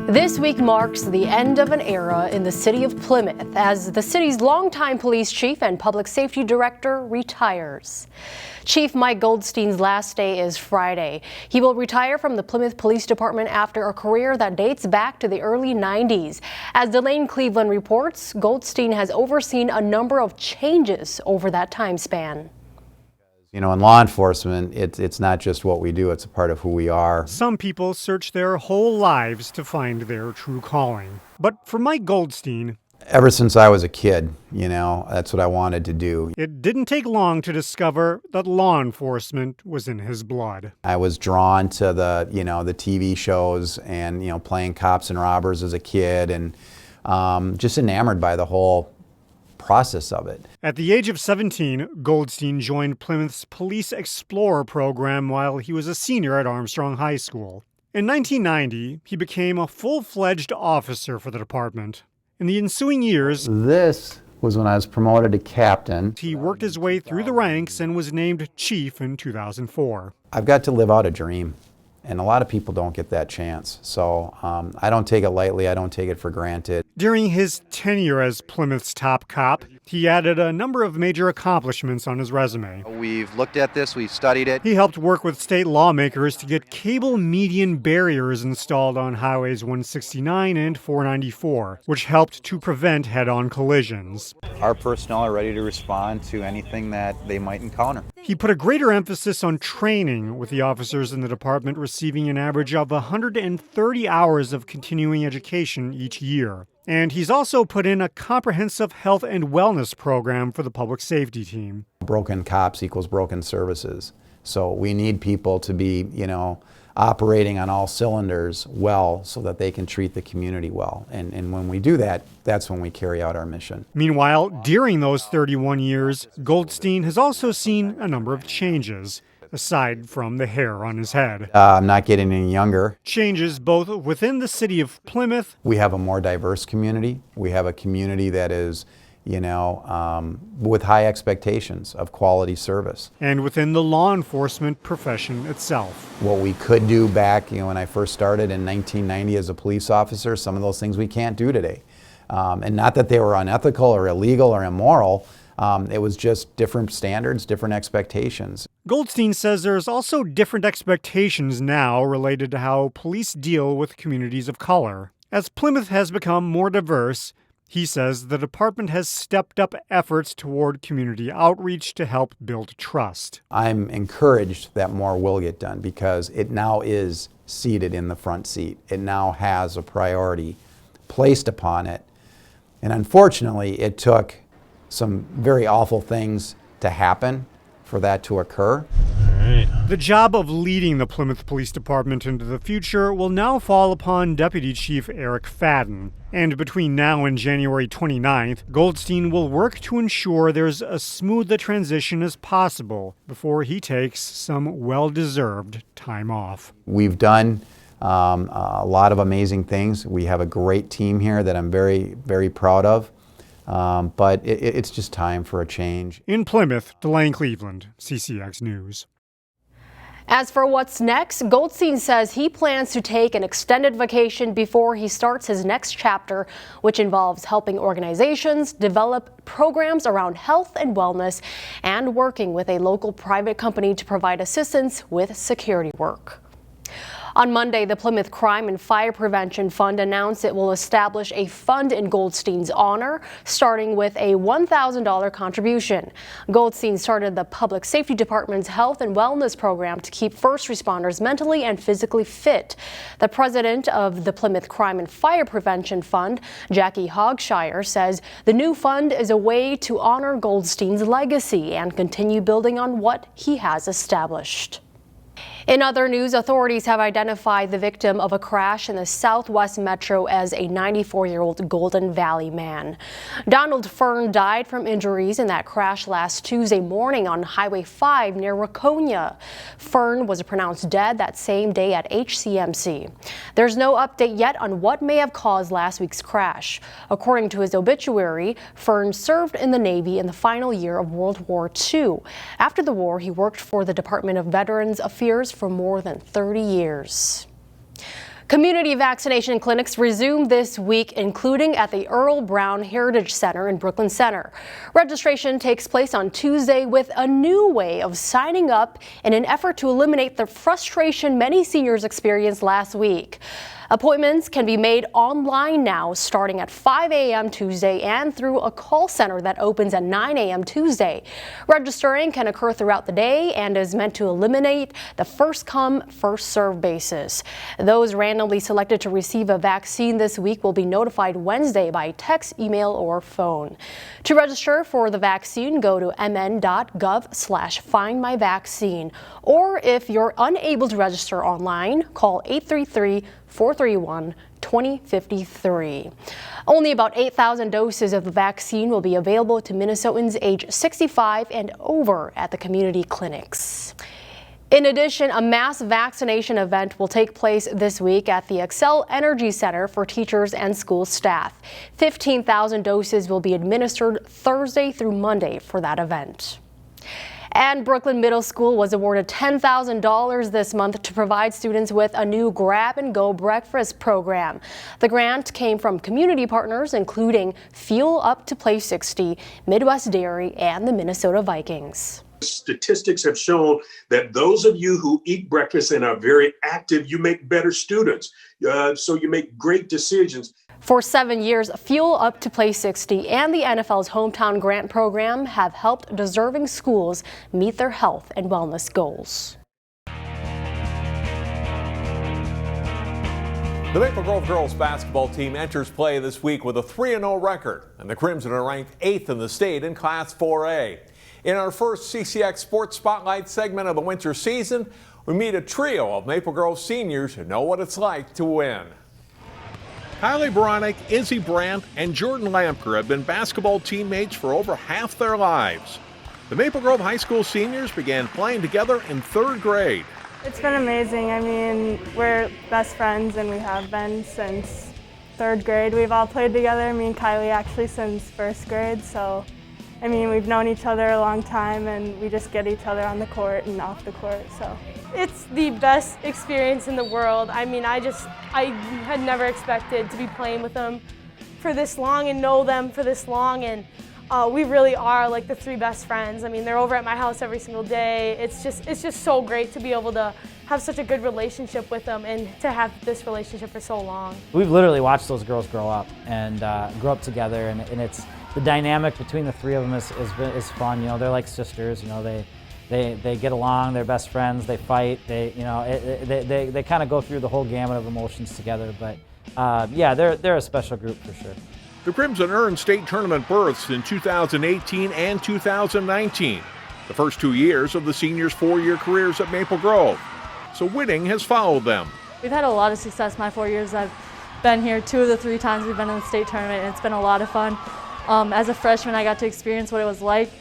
This week marks the end of an era in the city of Plymouth as the city's longtime police chief and public safety director retires. Chief Mike Goldstein's last day is Friday. He will retire from the Plymouth Police Department after a career that dates back to the early 90s. As Delane Cleveland reports, Goldstein has overseen a number of changes over that time span. You know, in law enforcement, it's not just what we do, it's a part of who we are. Some people search their whole lives to find their true calling. But for Mike Goldstein, ever since I was a kid, you know, that's what I wanted to do. It didn't take long to discover that law enforcement was in his blood. I was drawn to the TV shows and, playing cops and robbers as a kid and just enamored by the whole process of it. At the age of 17, Goldstein joined Plymouth's Police Explorer program while he was a senior at Armstrong High School. In 1990, he became a full-fledged officer for the department. In the ensuing years, this was when I was promoted to captain. He worked his way through the ranks and was named chief in 2004. I've got to live out a dream, and a lot of people don't get that chance. So I don't take it lightly, I don't take it for granted. During his tenure as Plymouth's top cop, he added a number of major accomplishments on his resume. We've looked at this, we've studied it. He helped work with state lawmakers to get cable median barriers installed on highways 169 and 494, which helped to prevent head-on collisions. Our personnel are ready to respond to anything that they might encounter. He put a greater emphasis on training, with the officers in the department receiving an average of 130 hours of continuing education each year. And he's also put in a comprehensive health and wellness program for the public safety team. Broken cops equals broken services. So we need people to be, operating on all cylinders well so that they can treat the community well. And when we do that, that's when we carry out our mission. Meanwhile, during those 31 years, Goldstein has also seen a number of changes, aside from the hair on his head. I'm not getting any younger. Changes both within the city of Plymouth. We have a more diverse community. We have a community that is, with high expectations of quality service. And within the law enforcement profession itself. What we could do back, when I first started in 1990 as a police officer, some of those things we can't do today. And not that they were unethical or illegal or immoral. It was just different standards, different expectations. Goldstein says there's also different expectations now related to how police deal with communities of color. As Plymouth has become more diverse, he says the department has stepped up efforts toward community outreach to help build trust. I'm encouraged that more will get done because it now is seated in the front seat. It now has a priority placed upon it. And unfortunately, it took some very awful things to happen for that to occur. The job of leading the Plymouth Police Department into the future will now fall upon Deputy Chief Eric Fadden. And between now and January 29th, Goldstein will work to ensure there's as smooth a transition as possible before he takes some well-deserved time off. We've done a lot of amazing things. We have a great team here that I'm very, very proud of. But it's just time for a change. In Plymouth, Delane Cleveland, CCX News. As for what's next, Goldstein says he plans to take an extended vacation before he starts his next chapter, which involves helping organizations develop programs around health and wellness and working with a local private company to provide assistance with security work. On Monday, the Plymouth Crime and Fire Prevention Fund announced it will establish a fund in Goldstein's honor, starting with a $1,000 contribution. Goldstein started the Public Safety Department's health and wellness program to keep first responders mentally and physically fit. The president of the Plymouth Crime and Fire Prevention Fund, Jackie Hogshire, says the new fund is a way to honor Goldstein's legacy and continue building on what he has established. In other news, authorities have identified the victim of a crash in the Southwest Metro as a 94-year-old Golden Valley man. Donald Fern died from injuries in that crash last Tuesday morning on Highway 5 near Waconia. Fern was pronounced dead that same day at HCMC. There's no update yet on what may have caused last week's crash. According to his obituary, Fern served in the Navy in the final year of World War II. After the war, he worked for the Department of Veterans Affairs for more than 30 years. Community vaccination clinics resume this week, including at the Earl Brown Heritage Center in Brooklyn Center. Registration takes place on Tuesday with a new way of signing up in an effort to eliminate the frustration many seniors experienced last week. Appointments can be made online now starting at 5 a.m. Tuesday and through a call center that opens at 9 a.m. Tuesday. Registering can occur throughout the day and is meant to eliminate the first-come, first-served basis. Those randomly selected to receive a vaccine this week will be notified Wednesday by text, email, or phone. To register for the vaccine, go to mn.gov/findmyvaccine. Or if you're unable to register online, call 833-431-2053. Only about 8,000 doses of the vaccine will be available to Minnesotans age 65 and over at the community clinics. In addition, a mass vaccination event will take place this week at the Xcel Energy Center for teachers and school staff. 15,000 doses will be administered Thursday through Monday for that event. And Brooklyn Middle School was awarded $10,000 this month to provide students with a new grab-and-go breakfast program. The grant came from community partners including Fuel Up to Play 60, Midwest Dairy, and the Minnesota Vikings. Statistics have shown that those of you who eat breakfast and are very active, you make better students. So you make great decisions. For 7 years, Fuel Up to Play 60 and the NFL's Hometown Grant Program have helped deserving schools meet their health and wellness goals. The Maple Grove girls basketball team enters play this week with a 3-0 record, and the Crimson are ranked 8th in the state in Class 4A. In our first CCX Sports Spotlight segment of the winter season, we meet a trio of Maple Grove seniors who know what it's like to win. Kylie Baranek, Izzy Brandt, and Jordan Lampker have been basketball teammates for over half their lives. The Maple Grove High School seniors began playing together in 3rd grade. It's been amazing. I mean, we're best friends and we have been since 3rd grade. We've all played together, me and Kylie actually since 1st grade. So, I mean, we've known each other a long time and we just get each other on the court and off the court, so. It's the best experience in the world. I mean, I had never expected to be playing with them for this long and know them for this long, and we really are like the 3 best friends. I mean, they're over at my house every single day. It's just so great to be able to have such a good relationship with them and to have this relationship for so long. We've literally watched those girls grow up and grow up together, and it's the dynamic between the 3 of them is fun. You know, they're like sisters. You know, they get along, they're best friends, they fight, they kind of go through the whole gamut of emotions together, but yeah, they're a special group for sure. The Crimson earned state tournament berths in 2018 and 2019, the first 2 years of the seniors' 4-year careers at Maple Grove, so winning has followed them. We've had a lot of success my 4 years I've been here. 2 of the 3 times we've been in the state tournament, and it's been a lot of fun. As a freshman, I got to experience what it was like.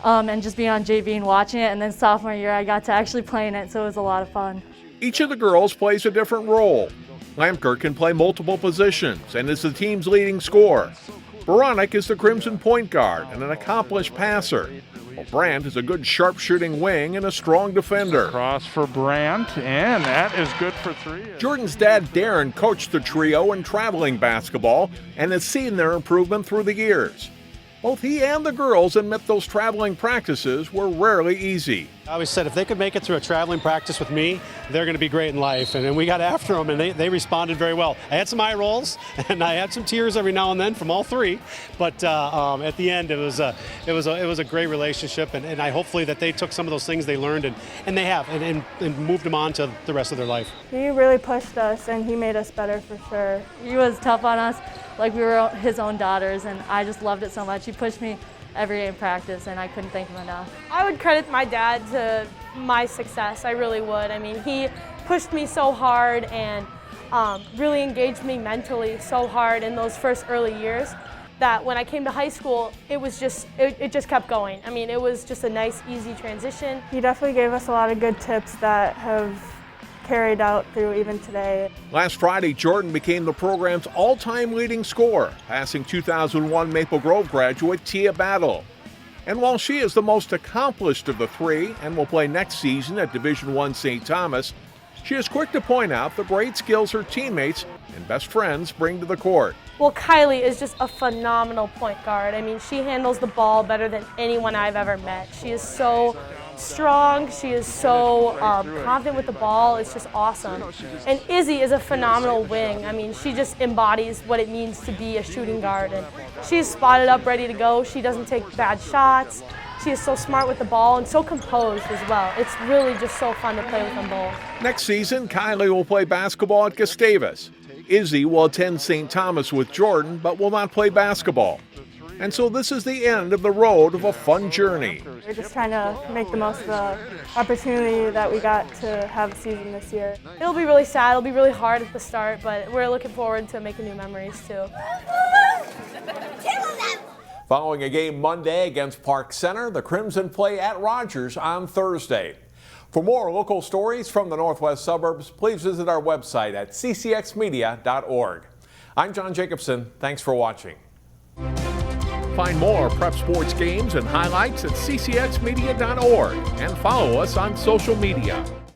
And just being on JV and watching it, and then sophomore year I got to actually play in it, so it was a lot of fun. Each of the girls plays a different role. Lampker can play multiple positions and is the team's leading scorer. Baranek is the Crimson point guard and an accomplished passer, while Brandt is a good sharp-shooting wing and a strong defender. Cross for Brandt, and that is good for 3. Jordan's dad, Darren, coached the trio in traveling basketball and has seen their improvement through the years. Both he and the girls admit those traveling practices were rarely easy. I always said if they could make it through a traveling practice with me, they're going to be great in life. And then we got after them, and they responded very well. I had some eye rolls, and I had some tears every now and then from all 3. But at the end, it was a great relationship, and I hopefully that they took some of those things they learned, and they have, and moved them on to the rest of their life. He really pushed us, and he made us better for sure. He was tough on us, like we were his own daughters, and I just loved it so much. He pushed me every day in practice, and I couldn't thank him enough. I would credit my dad to my success, I really would. I mean, he pushed me so hard and really engaged me mentally so hard in those first early years that when I came to high school, it just kept going. I mean, it was just a nice, easy transition. He definitely gave us a lot of good tips that have carried out through even today. Last Friday, Jordan became the program's all-time leading scorer, passing 2001 Maple Grove graduate Tia Battle. And while she is the most accomplished of the 3 and will play next season at Division I St. Thomas, She is quick to point out the great skills her teammates and best friends bring to the court. Well, Kylie is just a phenomenal point guard. I mean, she handles the ball better than anyone I've ever met. She is so strong. She is so confident with the ball. It's just awesome. And Izzy is a phenomenal wing. I mean, she just embodies what it means to be a shooting guard. And she's spotted up, ready to go. She doesn't take bad shots. She is so smart with the ball and so composed as well. It's really just so fun to play with them both. Next season, Kylie will play basketball at Gustavus. Izzy will attend St. Thomas with Jordan, but will not play basketball. And so this is the end of the road of a fun journey. We're just trying to make the most of the opportunity that we got to have a season this year. It'll be really sad. It'll be really hard at the start, but we're looking forward to making new memories too. Following a game Monday against Park Center, the Crimson play at Rogers on Thursday. For more local stories from the Northwest suburbs, please visit our website at ccxmedia.org. I'm John Jacobson. Thanks for watching. Find more prep sports games and highlights at ccxmedia.org and follow us on social media.